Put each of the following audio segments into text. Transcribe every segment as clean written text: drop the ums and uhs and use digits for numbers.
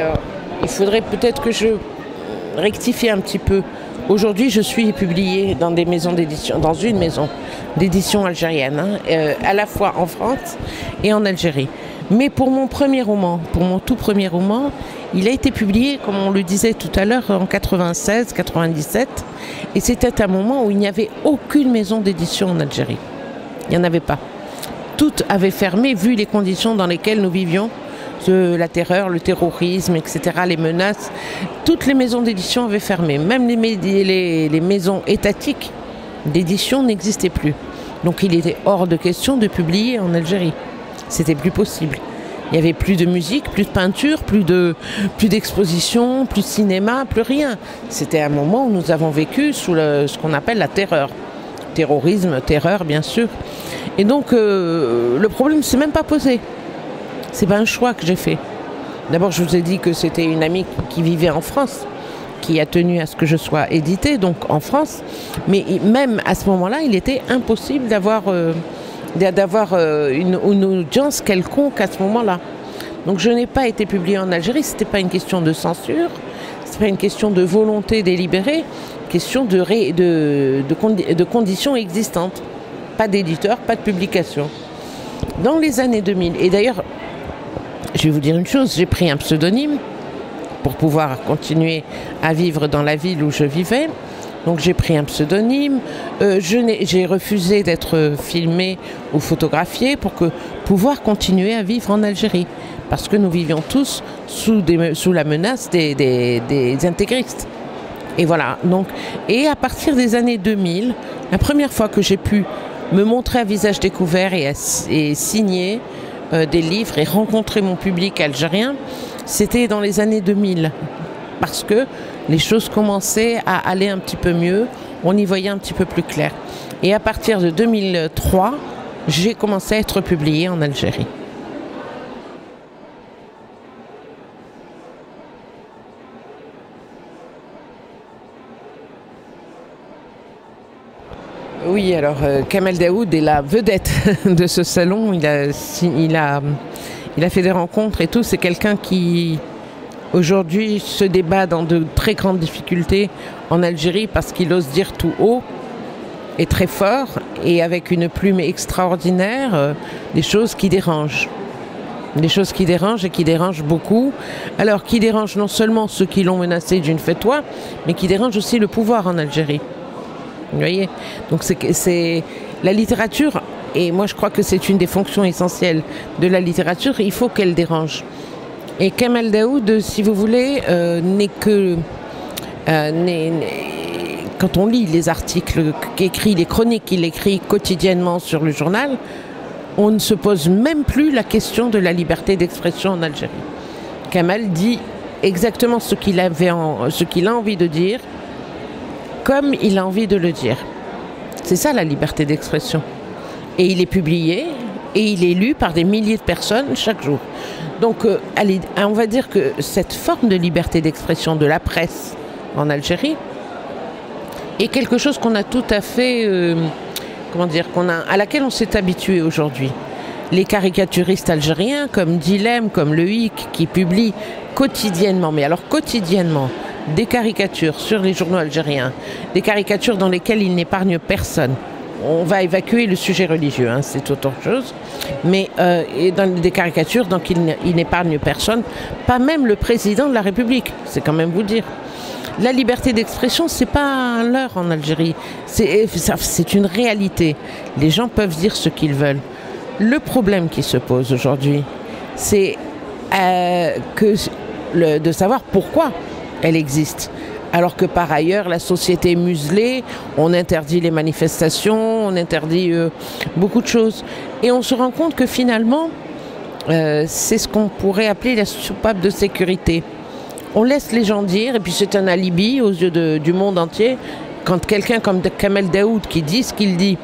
Alors, il faudrait peut-être que je rectifie un petit peu. Aujourd'hui, je suis publiée dans des maisons d'édition, dans une maison d'édition algérienne, à la fois en France et en Algérie. Mais pour mon premier roman, pour mon tout premier roman, il a été publié, comme on le disait tout à l'heure, en 96, 97. Et c'était un moment où il n'y avait aucune maison d'édition en Algérie. Il n'y en avait pas. Toutes avaient fermé, vu les conditions dans lesquelles nous vivions. La terreur, le terrorisme, etc., les menaces. Toutes les maisons d'édition avaient fermé. Même les maisons étatiques d'édition n'existaient plus. Donc il était hors de question de publier en Algérie. C'était plus possible. Il n'y avait plus de musique, plus de peinture, plus d'exposition, plus de cinéma, plus rien. C'était un moment où nous avons vécu sous ce qu'on appelle la terreur. Terrorisme, terreur, bien sûr. Et donc le problème ne s'est même pas posé. C'est pas un choix que j'ai fait. D'abord, je vous ai dit que c'était une amie qui vivait en France, qui a tenu à ce que je sois éditée, donc en France. Mais même à ce moment-là, il était impossible d'avoir une audience quelconque à ce moment-là. Donc je n'ai pas été publiée en Algérie. C'était pas une question de censure, c'est pas une question de volonté délibérée, question de conditions existantes. Pas d'éditeur, pas de publication. Dans les années 2000, et d'ailleurs, je vais vous dire une chose, j'ai pris un pseudonyme pour pouvoir continuer à vivre dans la ville où je vivais. Donc j'ai pris un pseudonyme, j'ai refusé d'être filmée ou photographiée pour pouvoir continuer à vivre en Algérie. Parce que nous vivions tous sous la menace des intégristes. Et voilà. Donc, et à partir des années 2000, la première fois que j'ai pu me montrer à visage découvert et signer des livres et rencontrer mon public algérien, c'était dans les années 2000. Parce que les choses commençaient à aller un petit peu mieux, on y voyait un petit peu plus clair. Et à partir de 2003, j'ai commencé à être publiée en Algérie. Oui, alors Kamel Daoud est la vedette de ce salon. Il a fait des rencontres et tout. C'est quelqu'un qui aujourd'hui se débat dans de très grandes difficultés en Algérie parce qu'il ose dire tout haut et très fort et avec une plume extraordinaire des choses qui dérangent. Des choses qui dérangent et qui dérangent beaucoup. Alors qui dérangent non seulement ceux qui l'ont menacé d'une fais-toi, mais qui dérangent aussi le pouvoir en Algérie. Vous voyez? Donc c'est la littérature, et moi je crois que c'est une des fonctions essentielles de la littérature, il faut qu'elle dérange. Et Kamel Daoud, si vous voulez, quand on lit les articles qu'écrit, les chroniques qu'il écrit quotidiennement sur le journal, on ne se pose même plus la question de la liberté d'expression en Algérie. Kamel dit exactement ce qu'il a envie de dire, comme il a envie de le dire. C'est ça la liberté d'expression. Et il est publié et il est lu par des milliers de personnes chaque jour. Donc on va dire que cette forme de liberté d'expression de la presse en Algérie est quelque chose qu'on a tout à fait, à laquelle on s'est habitué aujourd'hui. Les caricaturistes algériens comme Dilem, comme Le Hic, qui publient quotidiennement, mais alors quotidiennement, des caricatures sur les journaux algériens, des caricatures dans lesquelles ils n'épargnent personne. On va évacuer le sujet religieux, hein, c'est autre chose, mais et dans des caricatures donc ils n'épargnent personne, pas même le président de la République, c'est quand même vous dire. La liberté d'expression, c'est pas un leurre en Algérie, c'est une réalité. Les gens peuvent dire ce qu'ils veulent. Le problème qui se pose aujourd'hui, c'est de savoir pourquoi elle existe. Alors que par ailleurs, la société est muselée, on interdit les manifestations, on interdit beaucoup de choses. Et on se rend compte que finalement, c'est ce qu'on pourrait appeler la soupape de sécurité. On laisse les gens dire, et puis c'est un alibi aux yeux du monde entier, quand quelqu'un comme Kamel Daoud qui dit ce qu'il dit,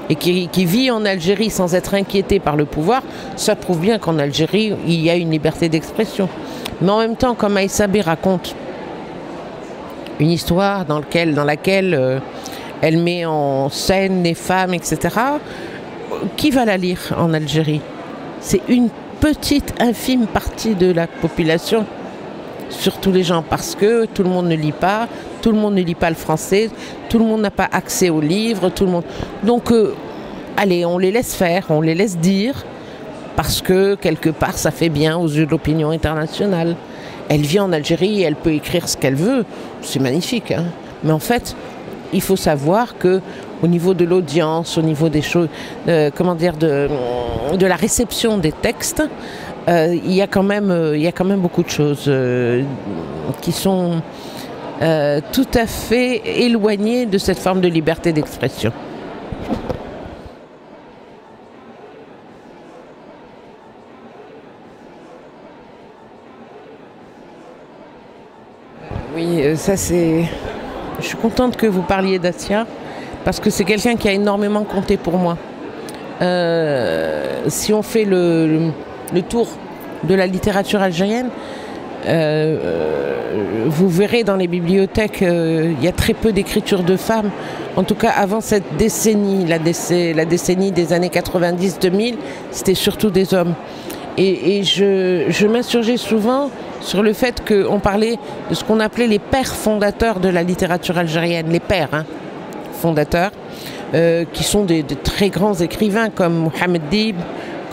et qui vit en Algérie sans être inquiété par le pouvoir, ça prouve bien qu'en Algérie, il y a une liberté d'expression. Mais en même temps, comme Aïssa B raconte une histoire dans laquelle elle met en scène les femmes, etc., qui va la lire en Algérie? C'est une petite, infime partie de la population. sur tous les gens parce que tout le monde ne lit pas, tout le monde ne lit pas le français, tout le monde n'a pas accès aux livres, tout le monde. Donc, allez, on les laisse faire, on les laisse dire parce que quelque part ça fait bien aux yeux de l'opinion internationale. Elle vit en Algérie, elle peut écrire ce qu'elle veut, c'est magnifique, hein. Mais en fait, il faut savoir que au niveau de l'audience, au niveau des choses, de la réception des textes, il y a quand même beaucoup de choses qui sont tout à fait éloignées de cette forme de liberté d'expression. Oui, ça c'est... Je suis contente que vous parliez d'Assia, parce que c'est quelqu'un qui a énormément compté pour moi. Si on fait le tour de la littérature algérienne, vous verrez dans les bibliothèques, il y a très peu d'écriture de femmes. En tout cas, avant cette décennie, la décennie des années 90-2000, c'était surtout des hommes. Et je m'insurgeais souvent sur le fait qu'on parlait de ce qu'on appelait les pères fondateurs de la littérature algérienne, les pères fondateurs, qui sont des très grands écrivains comme Mohamed Dib,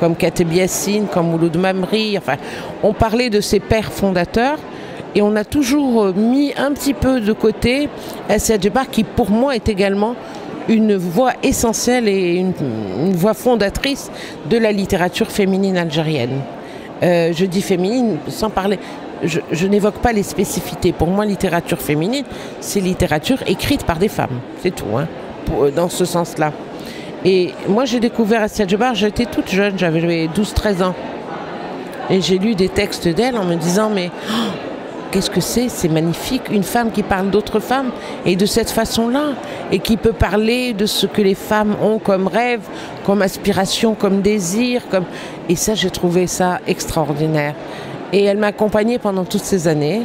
comme Kateb Yassine, comme Mouloud Mamri. Enfin, on parlait de ces pères fondateurs et on a toujours mis un petit peu de côté Assia Djebar, qui pour moi est également une voix essentielle et une voix fondatrice de la littérature féminine algérienne. Je dis féminine sans parler, je n'évoque pas les spécificités. Pour moi, littérature féminine, c'est littérature écrite par des femmes, c'est tout, hein, dans ce sens-là. Et moi, j'ai découvert Assia Djebar, j'étais toute jeune, j'avais 12-13 ans. Et j'ai lu des textes d'elle en me disant, mais qu'est-ce que c'est magnifique, une femme qui parle d'autres femmes, et de cette façon-là, et qui peut parler de ce que les femmes ont comme rêve, comme aspiration, comme désir, et ça, j'ai trouvé ça extraordinaire. Et elle m'a accompagnée pendant toutes ces années,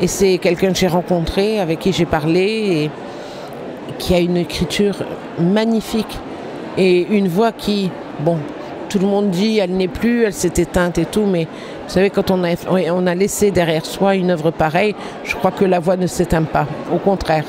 et c'est quelqu'un que j'ai rencontré, avec qui j'ai parlé, et qui a une écriture magnifique, et une voix qui, bon, tout le monde dit elle n'est plus, elle s'est éteinte et tout, mais vous savez, quand on a laissé derrière soi une œuvre pareille, je crois que la voix ne s'éteint pas, au contraire.